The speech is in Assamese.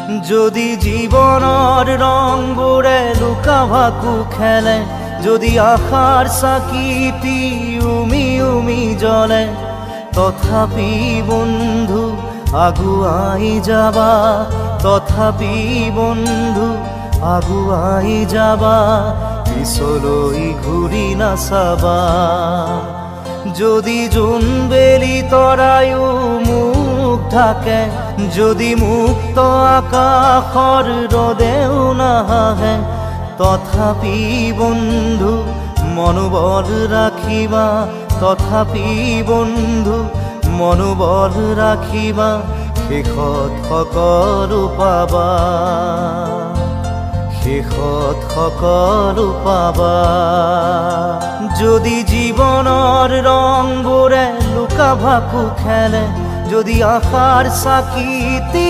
যদি জীবনৰ ৰংবোৰে লুকা ভাকু খেলে, যদি আশাৰ চাকিটি উমি উমি জ্বলে, তথাপি বন্ধু আগুৱাই যাবা, তথাপি বন্ধু আগুৱাই যাবা, পিছলৈ ঘূৰি নাচাবা। যদি জোনবেলি তৰায়ো মুখ ঢাকে, যদি মুক্ত আকাশৰ ৰদেও নাহে, তথাপি বন্ধু মনোবল ৰাখিবা, তথাপি বন্ধু মনোবল ৰাখিবা, শেষত সকলো পাবা, শেষত সকলো পাবা। যদি জীৱনৰ ৰংবোৰে লুকা ভাকু খেলে, যদি আশাৰ চাকিটি